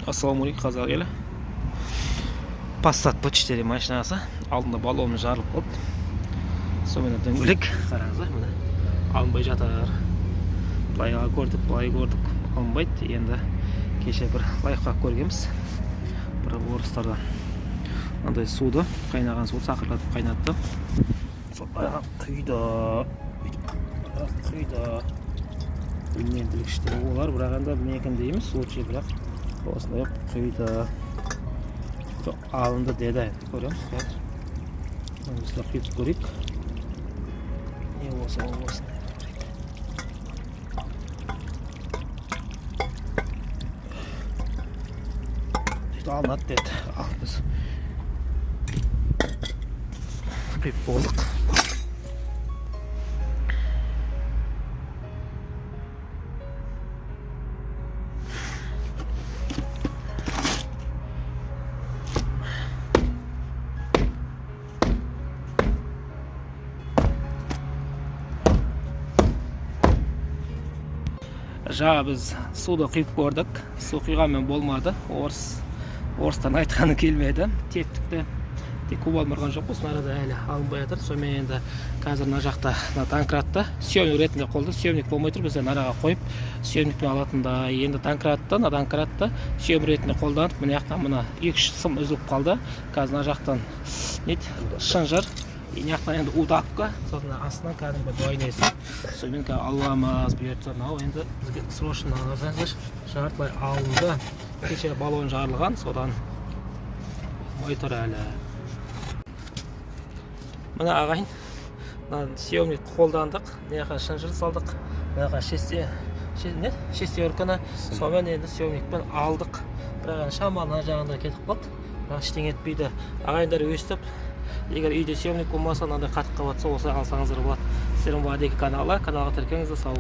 Ассалаумағалейкум қазақ елі. Passat P4 машинасы. Алдында баллоны жарылып қалды. Сонымен дөңгелек қараңыздар, міне алынбай жатыр. Былайға көрдік, былай көрдік, алынбайды. Енді кеше бір лайфхак көргенбіз. Бір орыстардан. Мынандай суды, қайнаған суды сақырлатып қайнатты. Сол аяға құйды. Үнемділікшті олар, бірақ енді не екен дейміз, лучше бірақ осындай құйды. Алынды деді, көреміз, қазір. Осылар кетіп көрейік. Не болса, ол болсын. Алынады деді. Ал, біз құйып болдық. Жаңа біз суды құйып көрдік. Су құйғанмен болмады. Орыстан айтқаны келмеді. Тектікті тек куб алмырған жоқ. Осының арада әлі алынбай жатыр. Сонымен енді қазір мына жақта танкратты съемник ретінде қолды. Съемник болмай тұр, бізден араға қойып съемникпен алатындай. Енді танкратты съемник ретінде қолданып, мына жақтан мына 2-3 сым үзіліп қалды. Қазір мына жақтан шынжыр. Яқтан енді удапка, сосын астынан кәдімгі двойнесі. Сонымен аламыз бұйыртса, енді бізге срочно жартылай алынды. Кеше баллон жарылған, содан майтыр әлі. Мына ағайын, съемник қолдандық, неға шынжыр салдық, неға шестеркіні, сонымен енді съемникпен алдық. Бірақ шамалына жағында кетіп қалды, бірақ ештеңе етпейді. Ағайындар өстіп, егер үйде съемник болмаса, мынандай қатып қалатса, осы алсаңыздар болады. Сіздердің Вадеки каналға тіркеліңіздер, сау болыңыздар.